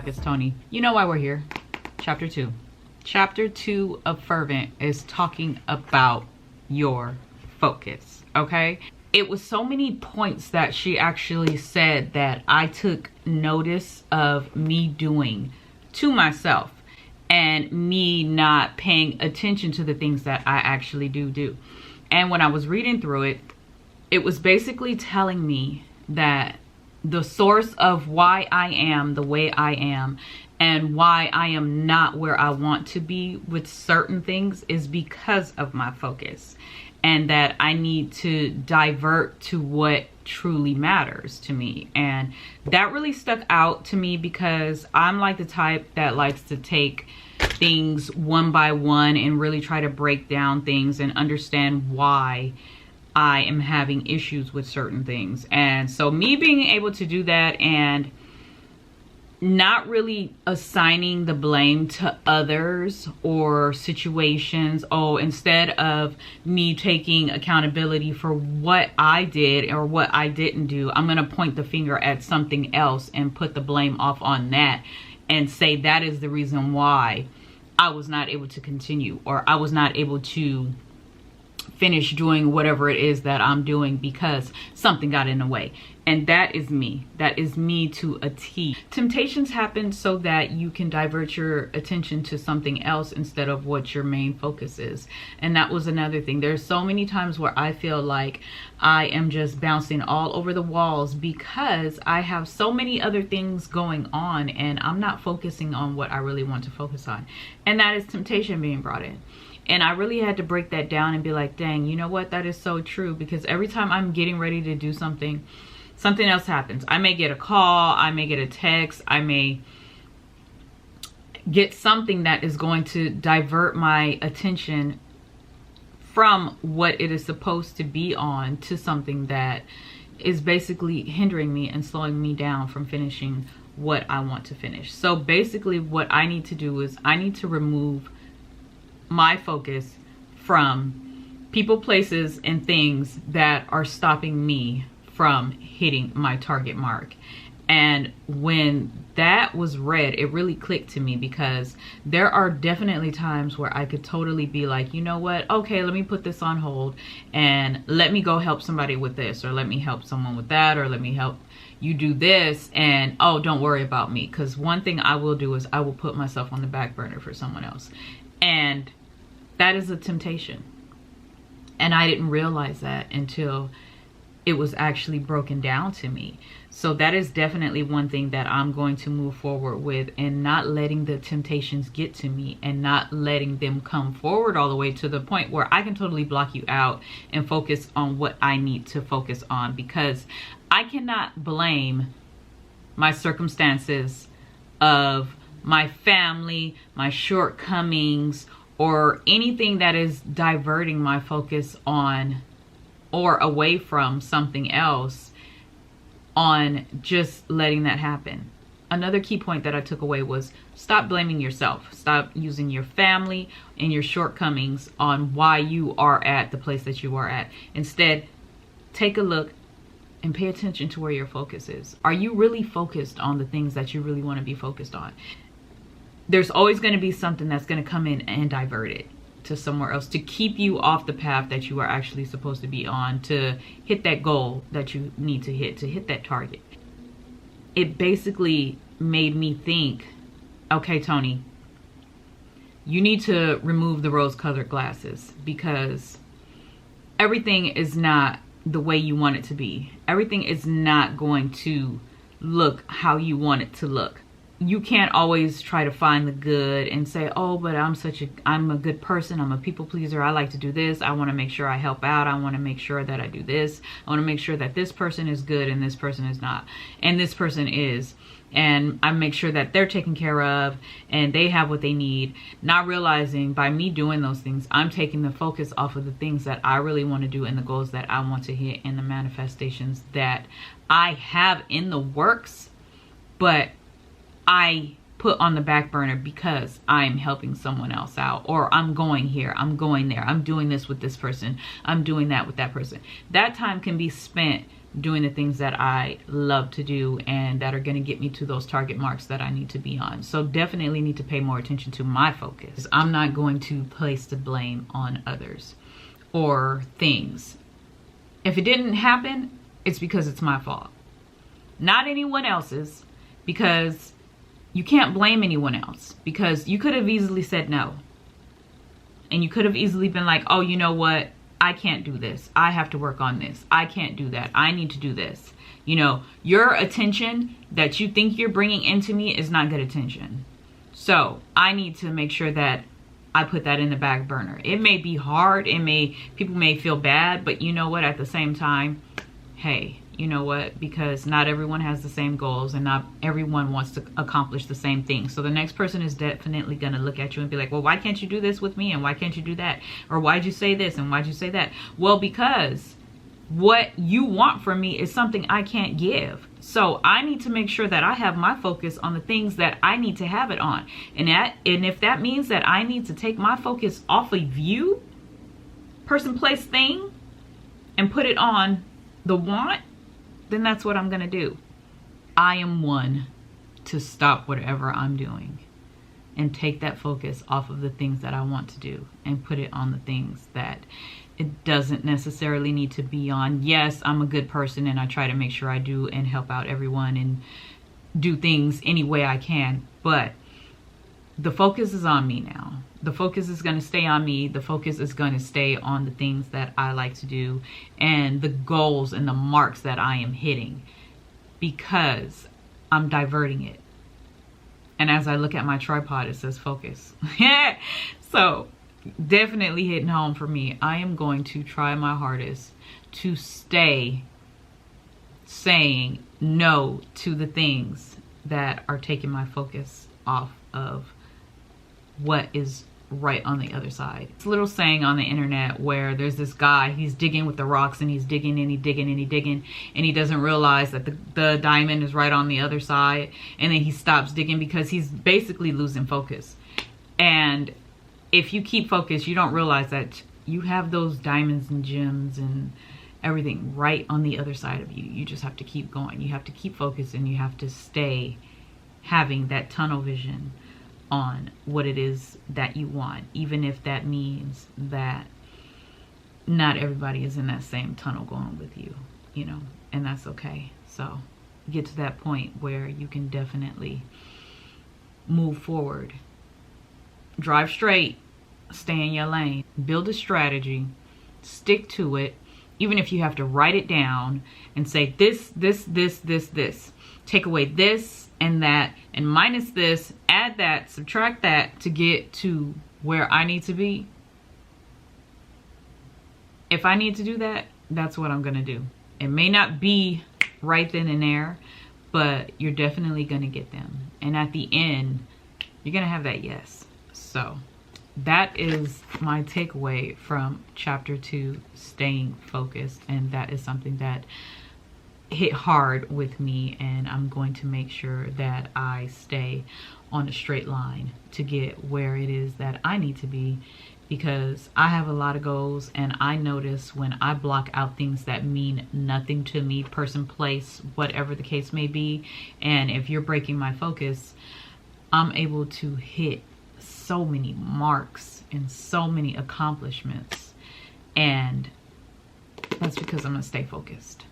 back. It's Toni. You know why we're here. Chapter 2. Chapter 2 of Fervent is talking about your focus, okay? It was so many points that she actually said that I took notice of me doing to myself and me not paying attention to the things that I actually do. And when I was reading through it, it was basically telling me that the source of why I am the way I am and why I am not where I want to be with certain things is because of my focus, and that I need to divert to what truly matters to me. And that really stuck out to me because I'm like the type that likes to take things one by one and really try to break down things and understand why I am having issues with certain things. And so me being able to do that and not really assigning the blame to others or situations. Oh, instead of me taking accountability for what I did or what I didn't do, I'm going to point the finger at something else and put the blame off on that and say that is the reason why I was not able to continue, or I was not able to finish doing whatever it is that I'm doing because something got in the way. And that is me. That is me to a T. Temptations happen so that you can divert your attention to something else instead of what your main focus is. And that was another thing. There's so many times where I feel like I am just bouncing all over the walls because I have so many other things going on and I'm not focusing on what I really want to focus on. And that is temptation being brought in. And I really had to break that down and be like, dang, you know what? That is so true. Because every time I'm getting ready to do something, something else happens. I may get a call, I may get a text, I may get something that is going to divert my attention from what it is supposed to be on to something that is basically hindering me and slowing me down from finishing what I want to finish. So basically what I need to do is I need to remove my focus from people, places, and things that are stopping me from hitting my target mark. And when that was read, it really clicked to me because there are definitely times where I could totally be like, you know what? Okay, let me put this on hold and let me go help somebody with this, or let me help someone with that, or let me help you do this, and oh, don't worry about me. Because one thing I will do is I will put myself on the back burner for someone else. And that is a temptation. And I didn't realize that until it was actually broken down to me. So that is definitely one thing that I'm going to move forward with, and not letting the temptations get to me and not letting them come forward all the way to the point where I can totally block you out and focus on what I need to focus on, because I cannot blame my circumstances of my family, my shortcomings, or anything that is diverting my focus on or away from something else, on just letting that happen. Another key point that I took away was stop blaming yourself. Stop using your family and your shortcomings on why you are at the place that you are at. Instead, take a look and pay attention to where your focus is. Are you really focused on the things that you really want to be focused on? There's always going to be something that's going to come in and divert it to somewhere else to keep you off the path that you are actually supposed to be on, to hit that goal that you need to hit that target. It basically made me think, okay, Toni, you need to remove the rose-colored glasses, because everything is not the way you want it to be. Everything is not going to look how you want it to look. You can't always try to find the good and say, oh, but I'm a good person, I'm a people pleaser, I like to do this, I want to make sure I help out, I want to make sure that I do this, I want to make sure that this person is good and this person is not, and this person is, and I make sure that they're taken care of and they have what they need. Not realizing by me doing those things, I'm taking the focus off of the things that I really want to do and the goals that I want to hit and the manifestations that I have in the works, but I put on the back burner because I'm helping someone else out, or I'm going here, I'm going there, I'm doing this with this person, I'm doing that with that person. That time can be spent doing the things that I love to do and that are going to get me to those target marks that I need to be on. So definitely need to pay more attention to my focus. I'm not going to place the blame on others or things. If it didn't happen, it's because it's my fault, not anyone else's, because you can't blame anyone else, because you could have easily said no. And you could have easily been like, oh, you know what? I can't do this. I have to work on this. I can't do that. I need to do this. You know, your attention that you think you're bringing into me is not good attention. So I need to make sure that I put that in the back burner. It may be hard. People may feel bad, but you know what? At the same time, hey, you know what? Because not everyone has the same goals and not everyone wants to accomplish the same thing. So the next person is definitely going to look at you and be like, well, why can't you do this with me? And why can't you do that? Or why'd you say this? And why'd you say that? Well, because what you want from me is something I can't give. So I need to make sure that I have my focus on the things that I need to have it on. And if that means that I need to take my focus off of you, person, place, thing, and put it on the want, then that's what I'm going to do. I am one to stop whatever I'm doing and take that focus off of the things that I want to do and put it on the things that it doesn't necessarily need to be on. Yes, I'm a good person and I try to make sure I do and help out everyone and do things any way I can, but the focus is on me now. The focus is going to stay on me. The focus is going to stay on the things that I like to do and the goals and the marks that I am hitting, because I'm diverting it. And as I look at my tripod, it says focus. So definitely hitting home for me. I am going to try my hardest to stay saying no to the things that are taking my focus off of what is right on the other side. It's a little saying on the internet where there's this guy, he's digging with the rocks and he's digging and he's digging and he's digging, and he doesn't realize that the diamond is right on the other side, and then he stops digging because he's basically losing focus. And if you keep focused, you don't realize that you have those diamonds and gems and everything right on the other side of you. You just have to keep going. You have to keep focused, and you have to stay having that tunnel vision on what it is that you want, even if that means that not everybody is in that same tunnel going with you, you know, and that's okay. So get to that point where you can definitely move forward, drive straight, stay in your lane, build a strategy, stick to it, even if you have to write it down and say this, take away this and that, and minus this, add that, subtract that to get to where I need to be. If I need to do that, that's what I'm gonna do. It may not be right then and there, but you're definitely gonna get them. And at the end, you're gonna have that yes. So that is my takeaway from chapter 2, staying focused. And that is something that hit hard with me, and I'm going to make sure that I stay on a straight line to get where it is that I need to be, because I have a lot of goals, and I notice when I block out things that mean nothing to me, person, place, whatever the case may be, and if you're breaking my focus, I'm able to hit so many marks and so many accomplishments, and that's because I'm gonna stay focused.